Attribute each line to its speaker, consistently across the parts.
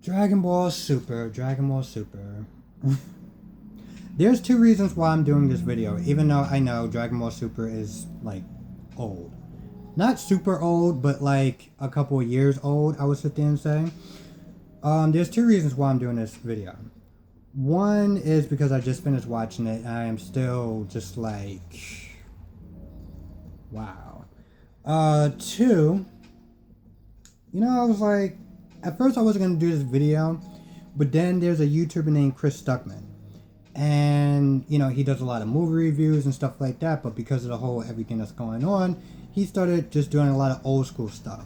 Speaker 1: Dragon Ball Super, Dragon Ball Super. There's two reasons why I'm doing this video, even though I know Dragon Ball Super is, like, old. Not super old, but, like, a couple of years old, I would sit there and say. There's two reasons why I'm doing this video. One is because I just finished watching it, and I am still just like, wow. Two, I was like, at first I wasn't going to do this video, but then there's a YouTuber named Chris Stuckman. And, he does a lot of movie reviews and stuff like that, but because of the whole everything that's going on, he started just doing a lot of old school stuff.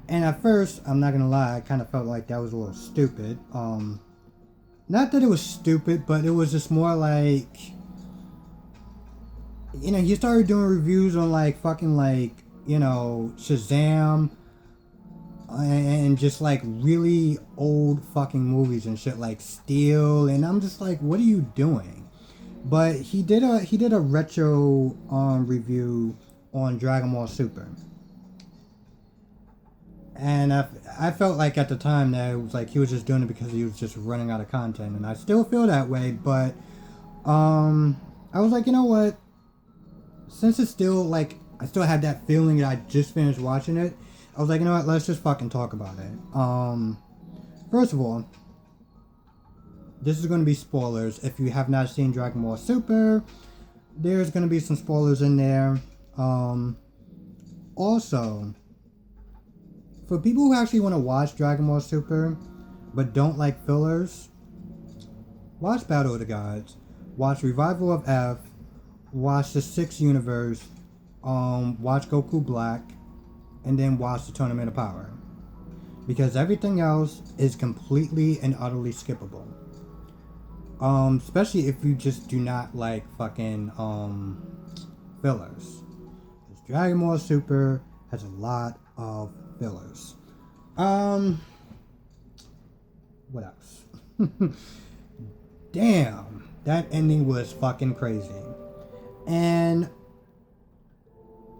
Speaker 1: And at first, I'm not going to lie, I kind of felt like that was a little stupid. Not that it was stupid, but it was just more like, he started doing reviews on like fucking like, Shazam, and just like really old fucking movies and shit like Steel, and I'm just like, what are you doing? But he did a retro review on Dragon Ball Super, and I felt like at the time that it was like he was just doing it because he was just running out of content, and I still feel that way. But I was like, you know what? Since it's still like I still had that feeling that I just finished watching it, I was like, you know what, let's just fucking talk about it. First of all, this is going to be spoilers. If you have not seen Dragon Ball Super, there's going to be some spoilers in there. Also, for people who actually want to watch Dragon Ball Super, but don't like fillers, watch Battle of the Gods, watch Revival of F, watch the 6th Universe, watch Goku Black, and then watch the Tournament of Power. Because everything else is completely and utterly skippable. Especially if you just do not like fucking fillers. Because Dragon Ball Super has a lot of fillers. What else? Damn, that ending was fucking crazy. And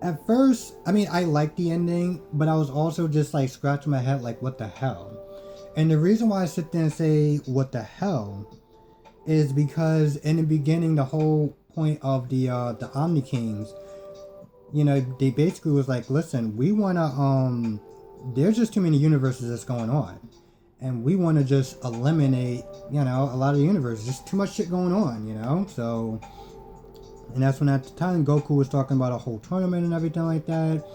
Speaker 1: at first, I liked the ending, but I was also just like scratching my head like, what the hell? And the reason why I sit there and say, what the hell, is because in the beginning, the whole point of the Omni Kings, they basically was like, listen, we want to, there's just too many universes that's going on. And we want to just eliminate, a lot of the universes. Just too much shit going on, so... And that's when at the time Goku was talking about a whole tournament and everything like that.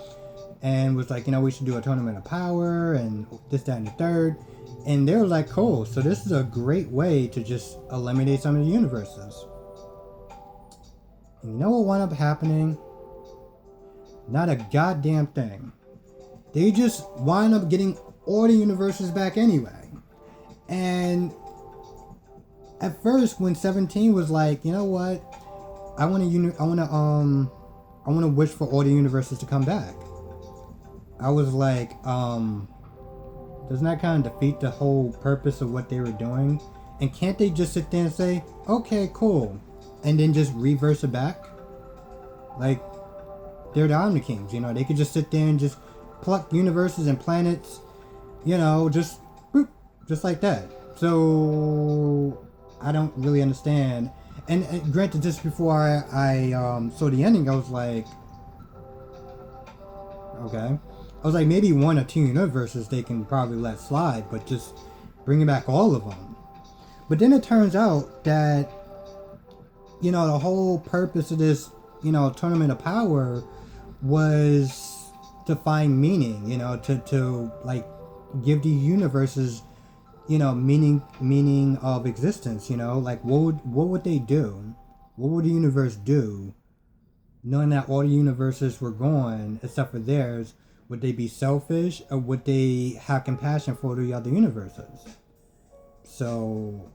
Speaker 1: And was like, we should do a tournament of power and this, that, and the third. And they were like, cool. So this is a great way to just eliminate some of the universes. And you know what wound up happening? Not a goddamn thing. They just wind up getting all the universes back anyway. And at first when 17 was like, you know what? I want to wish for all the universes to come back. I was like, doesn't that kind of defeat the whole purpose of what they were doing? And can't they just sit there and say, okay, cool, and then just reverse it back? Like, they're the Omni Kings, they could just sit there and just pluck universes and planets, just boop, just like that. So I don't really understand. And granted, just before I saw the ending, I was like, okay. I was like, maybe one or two universes they can probably let slide, but just bringing back all of them. But then it turns out that, the whole purpose of this, Tournament of Power was to find meaning, to like give the universes meaning of existence, like what would they do? What would the universe do? Knowing that all the universes were gone except for theirs, would they be selfish or would they have compassion for the other universes? So,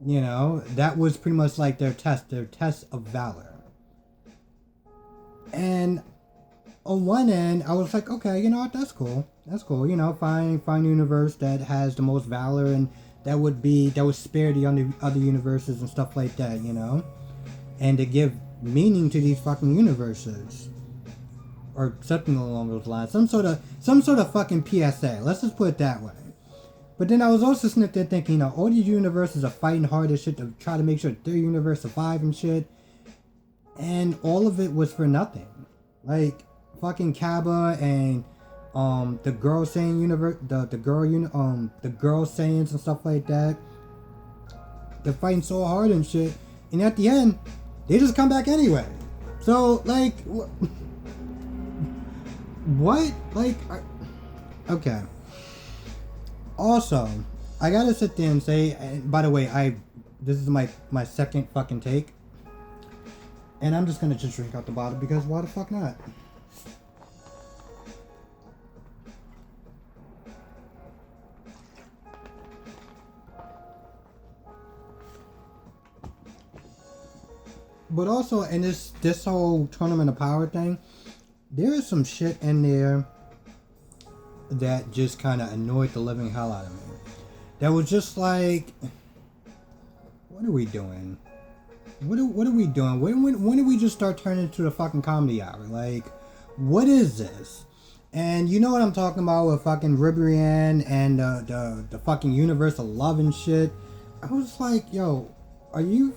Speaker 1: that was pretty much like their test of valor. And on one end, I was like, okay, what, that's cool. That's cool, find a universe that has the most valor and that would spare the other universes and stuff like that, and to give meaning to these fucking universes. Or something along those lines. Some sort of fucking PSA. Let's just put it that way. But then I was also sitting there thinking, all these universes are fighting hard as shit to try to make sure their universe survive and shit. And all of it was for nothing. Like, fucking Kaba and the girl Saiyan universe, the girl Saiyans and stuff like that. They're fighting so hard and shit, and at the end, they just come back anyway. So like, what? Like, okay. Also, I gotta sit there and say, and by the way, this is my second fucking take, and I'm just gonna just drink out the bottle because why the fuck not? But also, in this whole Tournament of Power thing, there is some shit in there that just kind of annoyed the living hell out of me. That was just like, what are we doing? What are we doing? When did we just start turning into the fucking comedy hour? Like, what is this? And you know what I'm talking about with fucking Ribrianne and the fucking universe of love and shit. I was like, yo, are you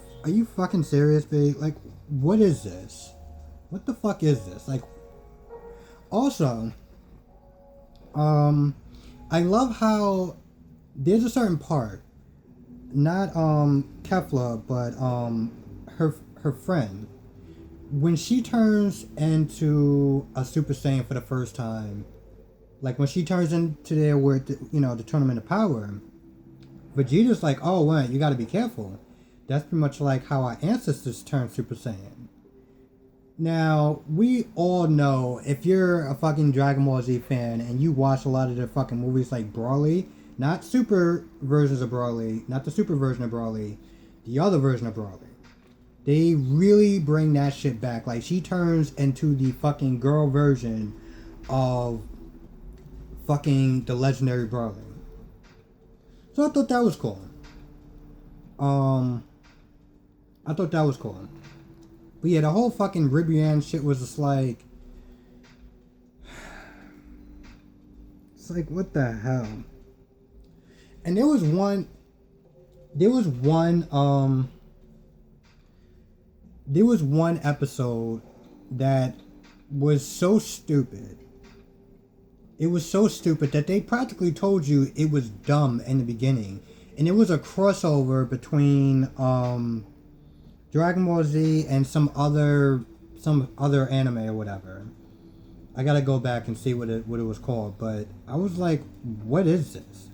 Speaker 1: fucking serious, babe? Like, what is this? What the fuck is this? Like, also, I love how there's a certain part, not Kefla, but her friend, when she turns into a Super Saiyan for the first time, like when she turns into there with the Tournament of Power, Vegeta's like, oh, what? You got to be careful. That's pretty much like how our ancestors turned Super Saiyan. Now, we all know, if you're a fucking Dragon Ball Z fan and you watch a lot of the fucking movies like Broly, not super versions of Broly, not the super version of Broly, the other version of Broly, they really bring that shit back. Like, she turns into the fucking girl version of fucking the legendary Broly. So I thought that was cool. I thought that was cool. But yeah, the whole fucking Ribrianne shit was just like... It's like, what the hell? And there was one episode that was so stupid. It was so stupid that they practically told you it was dumb in the beginning. And it was a crossover between Dragon Ball Z and some other anime or whatever. I gotta go back and see what it was called, but I was like, what is this?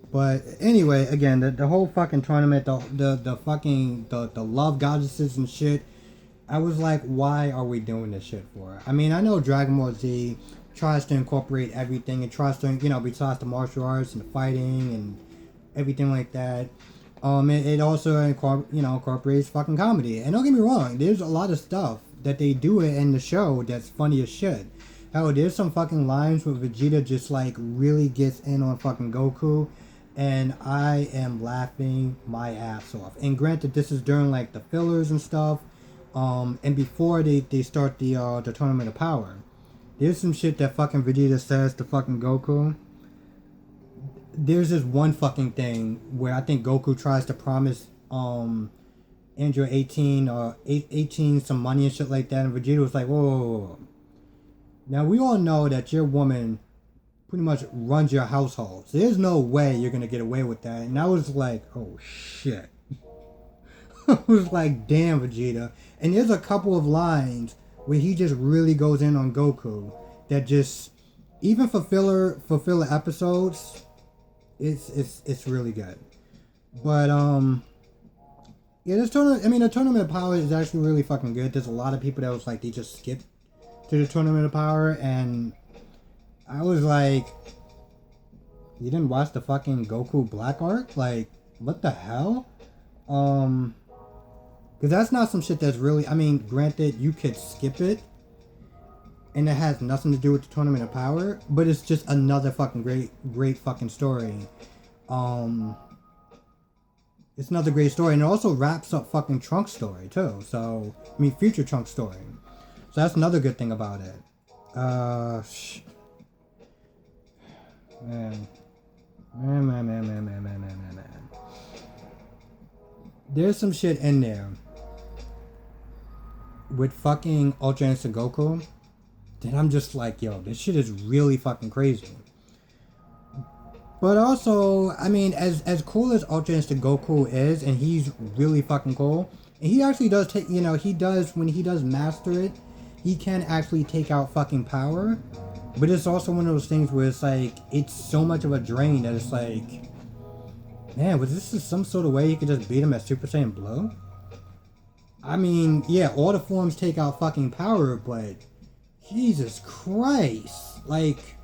Speaker 1: But anyway, again, the whole fucking tournament, the love goddesses and shit, I was like, why are we doing this shit for? I mean, I know Dragon Ball Z tries to incorporate everything. It tries to, besides the martial arts and the fighting and everything like that. It also incorporates fucking comedy. And don't get me wrong, there's a lot of stuff that they do in the show that's funny as shit. Hell, there's some fucking lines where Vegeta just like really gets in on fucking Goku, and I am laughing my ass off. And granted, this is during like the fillers and stuff, and before they start the Tournament of Power. There's some shit that fucking Vegeta says to fucking Goku. There's this one fucking thing where I think Goku tries to promise Android 18 or 18 some money and shit like that, and Vegeta was like, whoa. Now we all know that your woman pretty much runs your household, so there's no way you're gonna get away with that. And I was like, oh shit. I was like, damn, Vegeta. And there's a couple of lines where he just really goes in on Goku that just, even for filler episodes, it's really good. But yeah, the Tournament of Power is actually really fucking good. There's a lot of people that was like, they just skipped to the Tournament of Power, and I was like, you didn't watch the fucking Goku Black arc? Like, what the hell? Because that's not some shit that's really, granted, you could skip it, and it has nothing to do with the Tournament of Power, but it's just another fucking great fucking story. It's another great story, and it also wraps up fucking Trunks' story, too. So, future Trunks' story. So that's another good thing about it. Man. Man. There's some shit in there with fucking Ultra Instinct Goku that I'm just like, yo, this shit is really fucking crazy. But also, I mean, as cool as Ultra Instinct Goku is, and he's really fucking cool, and he actually does take, you know, he does, when he does master it, he can actually take out fucking power. But it's also one of those things where it's like, it's so much of a drain that it's like, man, was this some sort of way you could just beat him at Super Saiyan Blue? I mean, yeah, all the forms take out fucking power, but Jesus Christ. Like,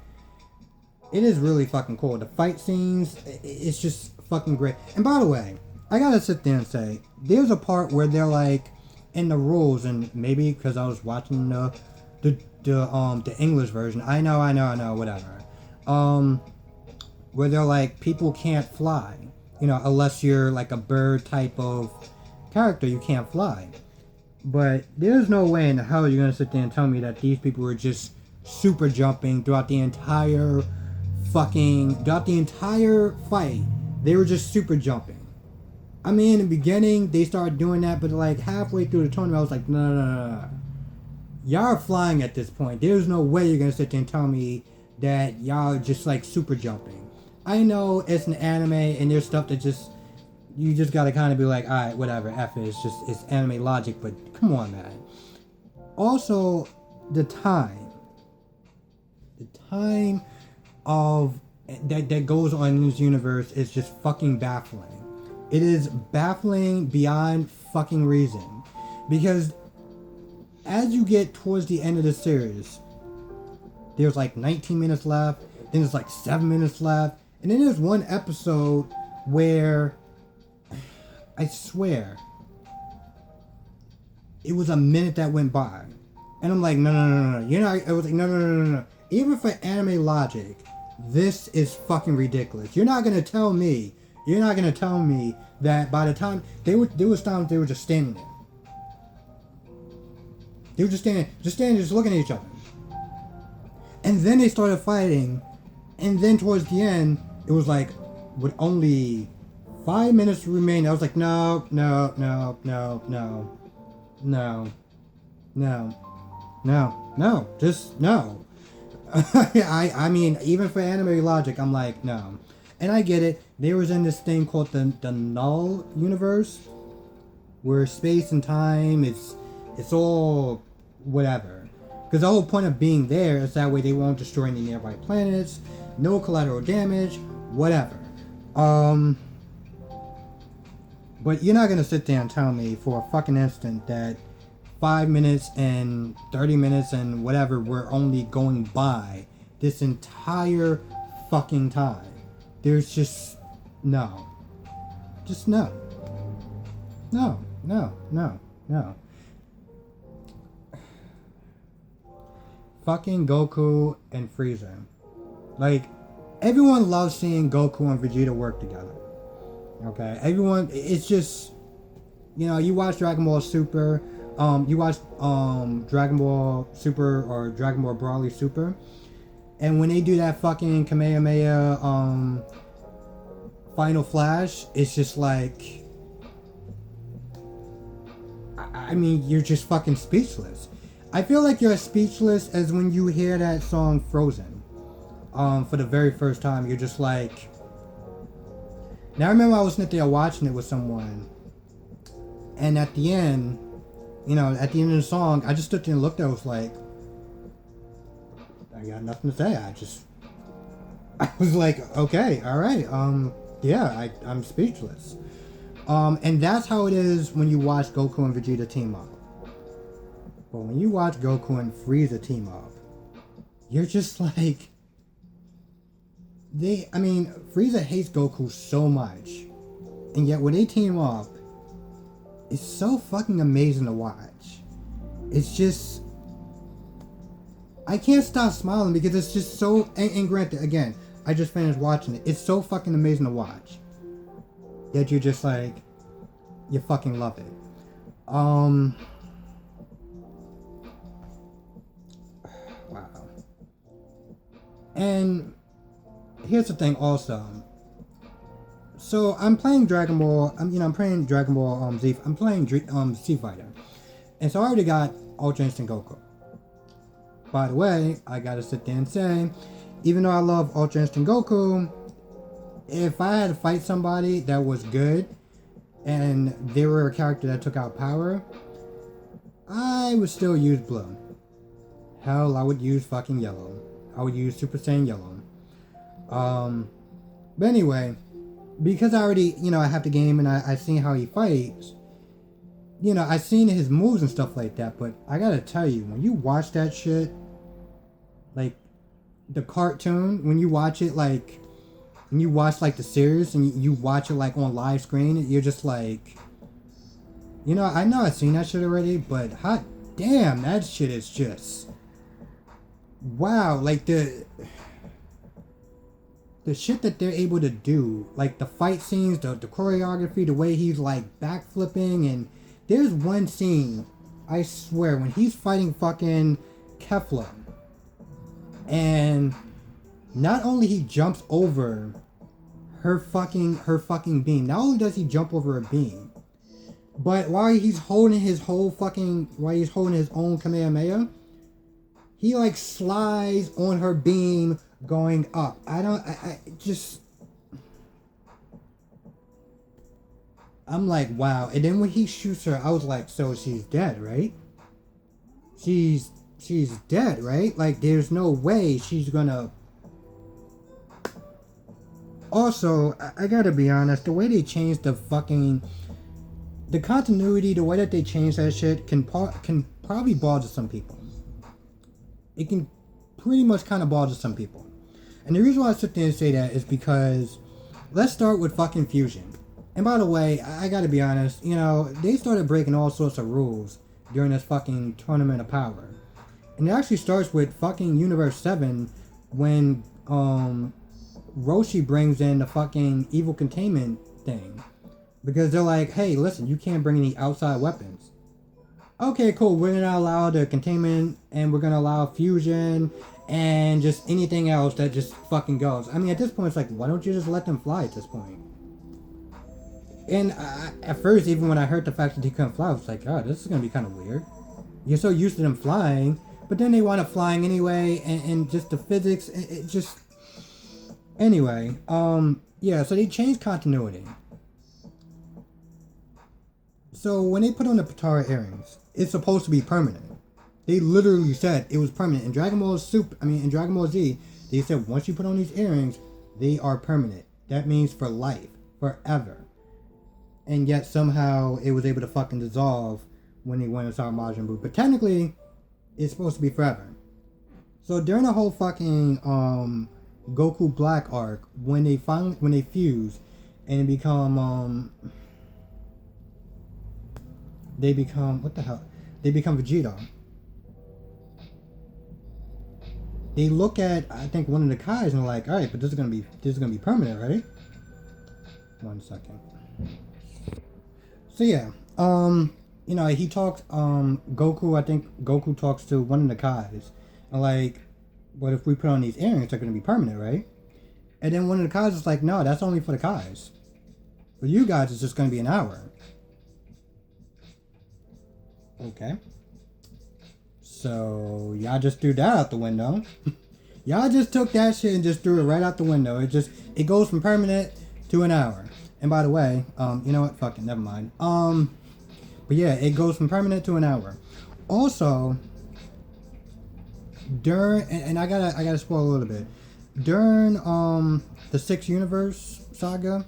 Speaker 1: it is really fucking cool. The fight scenes, it's just fucking great. And by the way, I gotta sit there and say, there's a part where they're like, in the rules, and maybe because I was watching the English version, I know, whatever. Where they're like, people can't fly. You know, unless you're like a bird type of character, you can't fly. But there's no way in the hell you're gonna sit there and tell me that these people were just super jumping throughout the entire fight. They were just super jumping. I mean, in the beginning, they started doing that, but like halfway through the tournament, I was like, no. Y'all are flying at this point. There's no way you're gonna sit there and tell me that y'all are just like super jumping. I know it's an anime and there's stuff that just, you just gotta kind of be like, alright, whatever, F it, it's anime logic, but come on, man. Also, the time of that goes on in this universe is just fucking baffling. It is baffling beyond fucking reason. Because as you get towards the end of the series, there's like 19 minutes left, then there's like 7 minutes left, and then there's one episode where, I swear, it was a minute that went by. And I'm like, no. You're not, it was like, no. Even for anime logic, this is fucking ridiculous. You're not gonna tell me that by the time there was times they were just standing there. They were just looking at each other. And then they started fighting, and then towards the end, it was like, with only 5 minutes remaining, I was like, no, just no. I mean, even for anime logic, I'm like, no. And I get it. They was in this thing called the null universe, where space and time, it's all whatever. Because the whole point of being there is that way they won't destroy any nearby planets, no collateral damage, whatever. But you're not gonna sit there and tell me for a fucking instant that 5 minutes and 30 minutes and whatever were only going by this entire fucking time. There's just no. Just no. No. Fucking Goku and Frieza. Like, everyone loves seeing Goku and Vegeta work together. Okay? Everyone, it's just, you know, you watch Dragon Ball Super, you watch Dragon Ball Super or Dragon Ball Broly Super, and when they do that fucking Kamehameha Final Flash, it's just like, I mean, you're just fucking speechless. I feel like you're as speechless as when you hear that song Frozen for the very first time. You're just like, now I remember I was sitting there watching it with someone, and at the end, you know, at the end of the song, I just stood there and looked at it. I was like, I got nothing to say. I was like, okay, all right, yeah, I'm speechless. And that's how it is when you watch Goku and Vegeta team up. But when you watch Goku and Frieza team up, you're just like, Frieza hates Goku so much, and yet when they team up, it's so fucking amazing to watch. It's just, I can't stop smiling because it's just so, and granted, again, I just finished watching it. It's so fucking amazing to watch. Yet you're just like, you fucking love it. Wow. And here's the thing also. So I'm playing Dragon Ball. I'm playing Dragon Ball Z. I'm playing Z Fighter, and so I already got Ultra Instinct Goku. By the way, I gotta sit there and say, even though I love Ultra Instinct Goku, if I had to fight somebody that was good, and they were a character that took out power, I would still use blue. Hell, I would use fucking yellow. I would use Super Saiyan yellow. But anyway, because I already, I have the game and I seen how he fights, I seen his moves and stuff like that, but I gotta tell you, when you watch that shit, like, the cartoon, when you watch it, like, when you watch, like, the series, and you watch it, like, on live screen, you're just like, I know I've seen that shit already, but hot damn, that shit is just, wow, like, the shit that they're able to do, like the fight scenes, the choreography, the way he's like backflipping, and there's one scene, I swear, when he's fighting fucking Kefla, and not only he jumps over her fucking beam, not only does he jump over her beam, but while he's holding his own Kamehameha, he like slides on her beam going up. I'm like, wow. And then when he shoots her, I was like, so she's dead, right? She's dead, right? Like, there's no way she's gonna... Also, I gotta be honest, the way they changed the continuity, the way that they changed that shit can probably bother some people. It can pretty much kind of bother some people. And the reason why I sit there and say that is because let's start with fucking Fusion. And by the way, I gotta be honest, they started breaking all sorts of rules during this fucking Tournament of Power. And it actually starts with fucking Universe 7 when Roshi brings in the fucking evil containment thing. Because they're like, hey, listen, you can't bring any outside weapons. Okay, cool, we're gonna allow the containment and we're gonna allow fusion and just anything else that just fucking goes. I mean, at this point, it's like, why don't you just let them fly at this point? And at first, even when I heard the fact that he couldn't fly, I was like, oh, this is gonna be kind of weird. You're so used to them flying, but then they want to flying anyway, and just the physics, it just... Anyway, yeah, so they changed continuity. So when they put on the Potara earrings, it's supposed to be permanent. They literally said it was permanent. In Dragon Ball Z, they said once you put on these earrings, they are permanent. That means for life, forever. And yet somehow it was able to fucking dissolve when they went inside Majin Buu. But technically, it's supposed to be forever. So during the whole fucking Goku Black arc, when they fuse and they become Vegeta. They look at, I think, one of the Kais and they're like, all right, but this is gonna be permanent, right? 1 second. So yeah, he talks, Goku, I think Goku talks to one of the Kais, and like, what if we put on these earrings, they're gonna be permanent, right? And then one of the Kais is like, no, that's only for the Kais. For you guys, it's just gonna be an hour. Okay. So, y'all just threw that out the window. Y'all just took that shit and just threw it right out the window. It goes from permanent to an hour. And by the way, you know what? Fuck it, never mind. But yeah, it goes from permanent to an hour. Also, and I gotta spoil a little bit. During the Six Universe saga,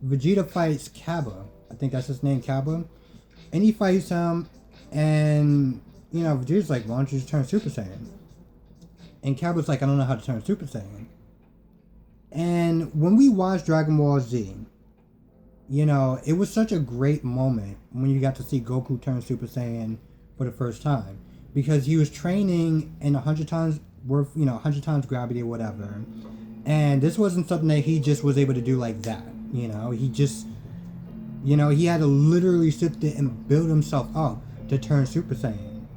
Speaker 1: Vegeta fights Kappa. I think that's his name, Kappa. And he fights him, and Vegeta's like, why don't you just turn Super Saiyan? And Kappa's like, I don't know how to turn Super Saiyan. And when we watched Dragon Ball Z, it was such a great moment when you got to see Goku turn Super Saiyan for the first time. Because he was training in 100 times worth, 100 times gravity or whatever. And this wasn't something that he just was able to do like that. He just, he had to literally sit there and build himself up to turn Super Saiyan,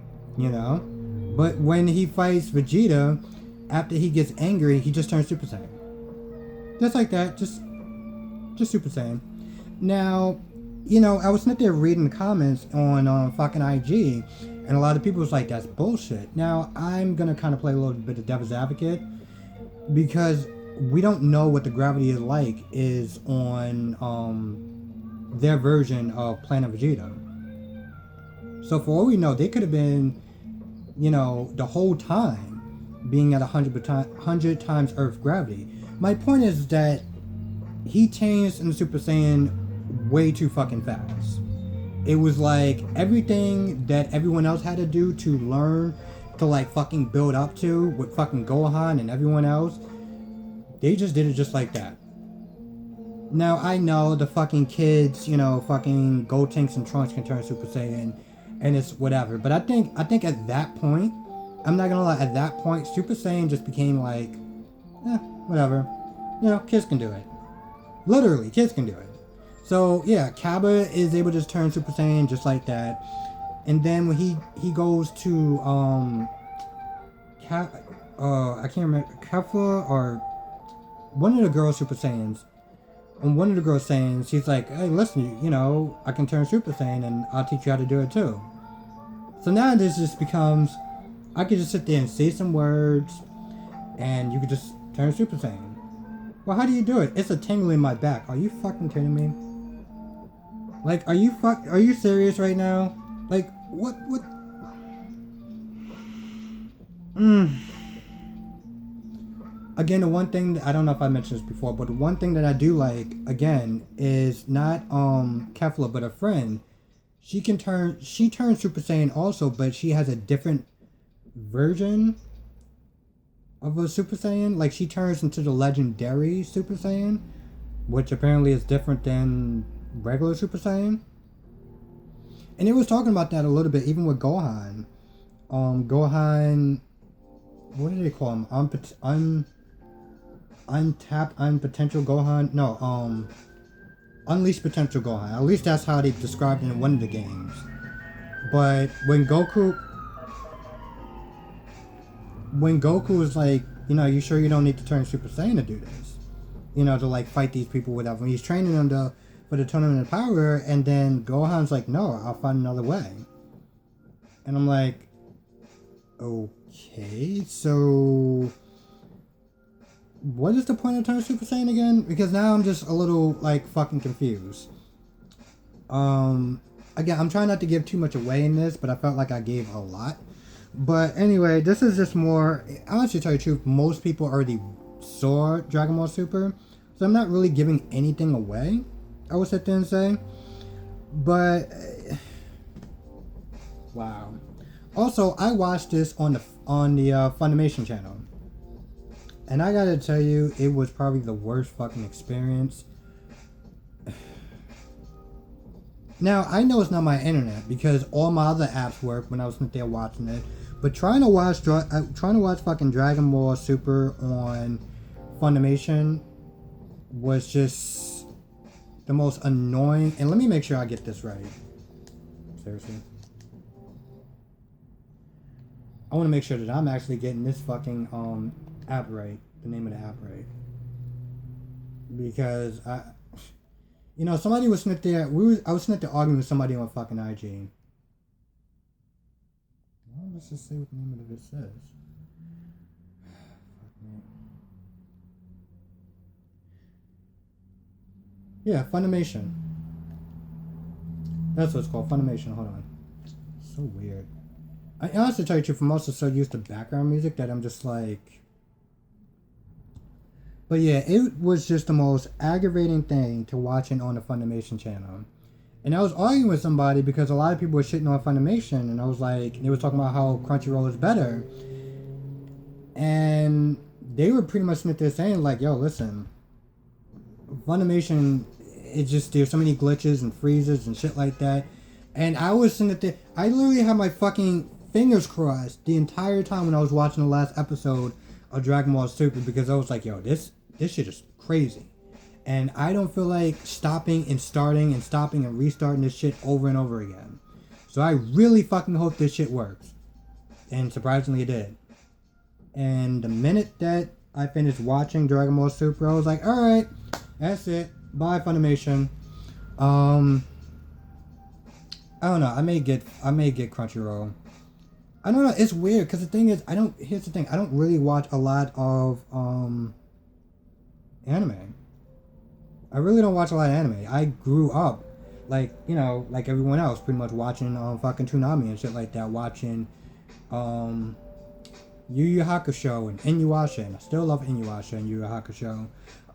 Speaker 1: But when he fights Vegeta, after he gets angry, he just turns Super Saiyan. Just like that, just Super Saiyan. Now, you know, I was sitting there reading the comments on fucking IG, and a lot of people was like, that's bullshit. Now, I'm gonna kind of play a little bit of devil's advocate, because we don't know what the gravity is on their version of Planet Vegeta. So for all we know, they could have been, you know, the whole time being at 100 times Earth gravity. My point is that he changed into Super Saiyan way too fucking fast. It was like everything that everyone else had to do to learn to like fucking build up to with fucking Gohan and everyone else, they just did it just like that. Now I know the fucking kids, you know, fucking Gotenks and Trunks can turn Super Saiyan and it's whatever. But I think at that point, I'm not gonna lie, at that point, Super Saiyan just became like, whatever. You know, kids can do it. Literally, kids can do it. So yeah, Kaba is able to just turn Super Saiyan just like that. And then when he goes to I can't remember, Kefla or one of the girls Super Saiyans. And one of the girls Saiyans, he's like, hey, listen, you know, I can turn Super Saiyan and I'll teach you how to do it too. So now this just becomes, I could just sit there and say some words and you could just turn Super Saiyan. Well, how do you do it? It's a tingle in my back. Are you fucking kidding me? Like, are you serious right now? Like, what? Again, the one thing that, I don't know if I mentioned this before, but the one thing that I do like, again, is not Kefla, but a friend. She turns Super Saiyan also, but she has a different version of a Super Saiyan. Like, she turns into the legendary Super Saiyan, which apparently is different than regular Super Saiyan. And it was talking about that a little bit, even with Gohan. Gohan, what do they call him? Unpotential Gohan? No, Unleashed Potential Gohan. At least that's how they described it in one of the games. But when Goku is like, you know, you sure you don't need to turn Super Saiyan to do this? You know, to like fight these people, whatever. When he's training them for the Tournament of Power, and then Gohan's like, no, I'll find another way. And I'm like, okay, so what is the point of turning Super Saiyan again? Because now I'm just a little like fucking confused. Again, I'm trying not to give too much away in this, but I felt like I gave a lot. But anyway, this is just more, honestly to tell you the truth, most people already saw Dragon Ball Super, so I'm not really giving anything away, I would sit there and say. But wow. Also, I watched this on the Funimation channel, and I gotta tell you, it was probably the worst fucking experience. Now, I know it's not my internet because all my other apps work when I was sitting there watching it. But trying to watch fucking Dragon Ball Super on Funimation was just the most annoying. And let me make sure I get this right. Seriously. I want to make sure that I'm actually getting this fucking app right. The name of the app right. Because you know, somebody was sitting there. I was sitting there arguing with somebody on fucking IG. Well, let's just see what the name of it says. Yeah, Funimation. That's what it's called, Funimation. Hold on. So weird. I honestly tell you the truth, I'm also so used to background music that I'm just like. But yeah, it was just the most aggravating thing to watching on the Funimation channel. And I was arguing with somebody because a lot of people were shitting on Funimation, and I was like, they were talking about how Crunchyroll is better. And they were pretty much sitting there saying like, yo, listen, Funimation, it's just, there's so many glitches and freezes and shit like that. And I was sitting there, I literally had my fucking fingers crossed the entire time when I was watching the last episode of Dragon Ball Super, because I was like, yo, this shit is crazy. And I don't feel like stopping and starting and stopping and restarting this shit over and over again. So I really fucking hope this shit works. And surprisingly it did. And the minute that I finished watching Dragon Ball Super, I was like, alright, that's it. Bye, Funimation. I don't know. I may get Crunchyroll. I don't know. It's weird because the thing is, here's the thing. I don't really watch a lot of anime. I really don't watch a lot of anime. I grew up like everyone else, pretty much watching fucking Toonami and shit like that. Watching Yu Yu Hakusho and Inuyasha, and I still love Inuyasha and Yu Yu Hakusho.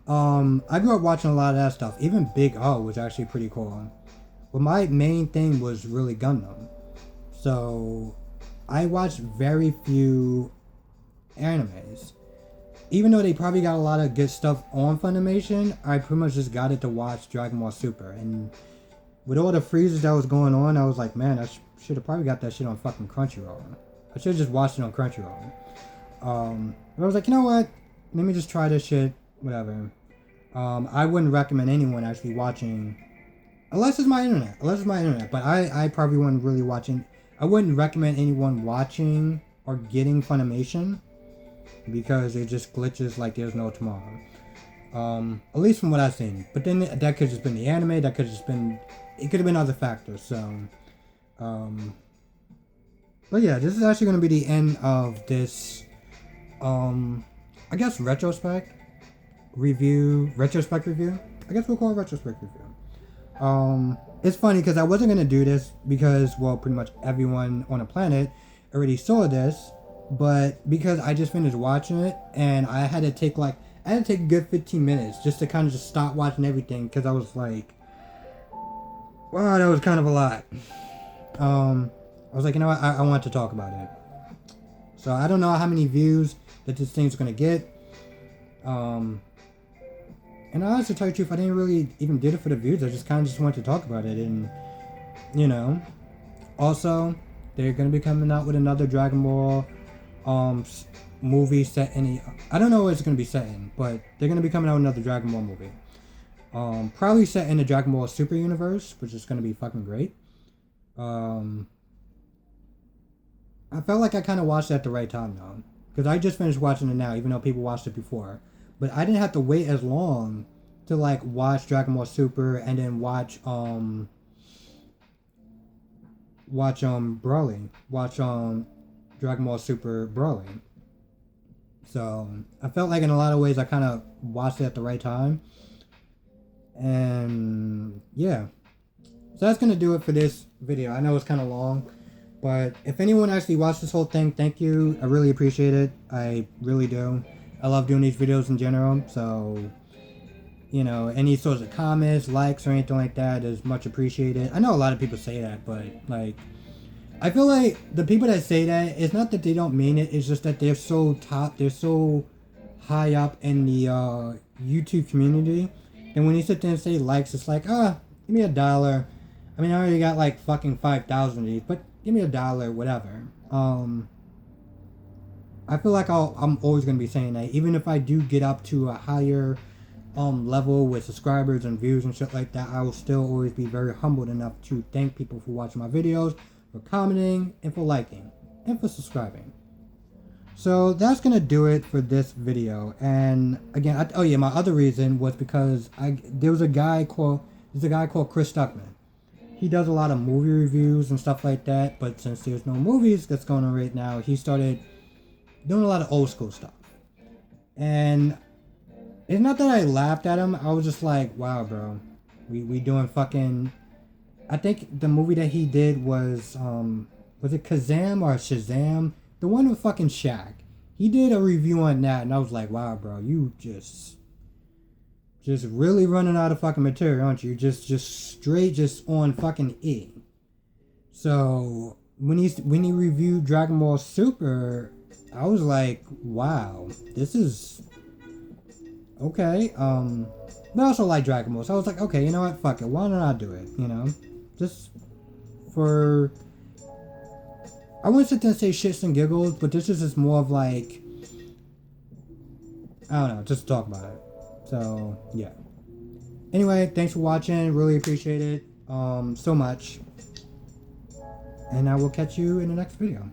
Speaker 1: I grew up watching a lot of that stuff. Even Big O was actually pretty cool. But my main thing was really Gundam. So I watched very few animes. Even though they probably got a lot of good stuff on Funimation, I pretty much just got it to watch Dragon Ball Super. And with all the freezes that was going on, I was like, man, I should have probably got that shit on fucking Crunchyroll. I should have just watched it on Crunchyroll. But I was like, you know what? Let me just try this shit. Whatever. I wouldn't recommend anyone actually watching, unless it's my internet. But I probably wouldn't really watching. I wouldn't recommend anyone watching or getting Funimation because it just glitches like there's no tomorrow. At least from what I've seen. But then that could have just been the anime. That could have just been. It could have been other factors. So, but yeah, this is actually going to be the end of this. I guess retrospect review. I guess we'll call it retrospect review. It's funny because I wasn't going to do this because, well, pretty much everyone on the planet already saw this, but because I just finished watching it and I had to take a good 15 minutes just to kind of just stop watching everything because I was like, wow, that was kind of a lot. I was like, you know what, I want to talk about it. So I don't know how many views that this thing's going to get. And honestly, to tell you the truth, I didn't really even did it for the views. I just kind of just wanted to talk about it. And, also, they're going to be coming out with another Dragon Ball movie set in I don't know what it's going to be set in, but they're going to be coming out with another Dragon Ball movie. Probably set in the Dragon Ball Super universe, which is going to be fucking great. I felt like I kind of watched it at the right time, though. Because I just finished watching it now, even though people watched it before. But I didn't have to wait as long to, watch Dragon Ball Super and then watch Broly. Watch, Dragon Ball Super Broly. So, I felt like in a lot of ways I kind of watched it at the right time. And, yeah. So that's going to do it for this video. I know it's kind of long. But if anyone actually watched this whole thing, thank you. I really appreciate it. I really do. I love doing these videos in general. So, any sorts of comments, likes, or anything like that is much appreciated. I know a lot of people say that, but, I feel like the people that say that, it's not that they don't mean it. It's just that they're so high up in the YouTube community. And when you sit there and say likes, it's like, give me $1. I mean, I already got, fucking 5,000 of these, but give me $1, whatever. I feel like I'm always going to be saying that. Even if I do get up to a higher level with subscribers and views and shit like that, I will still always be very humbled enough to thank people for watching my videos, for commenting, and for liking, and for subscribing. So that's going to do it for this video. And again, my other reason was because there's a guy called Chris Stuckman. He does a lot of movie reviews and stuff like that, but since there's no movies that's going on right now, he started doing a lot of old school stuff. And it's not that I laughed at him, I was just like, wow, bro, we doing fucking, I think the movie that he did was it Kazam or Shazam? The one with fucking Shaq. He did a review on that, and I was like, wow, bro, you just really running out of fucking material, aren't you? Just straight just on fucking E. So when he reviewed Dragon Ball Super, I was like, wow, this is okay. But I also like Dragon Ball, so I was like, okay, you know what? Fuck it. Why don't I do it? Just for, I wouldn't sit there and say shits and giggles, but this is just more of like, I don't know, just to talk about it. So, yeah. Anyway, thanks for watching. Really appreciate it so much. And I will catch you in the next video.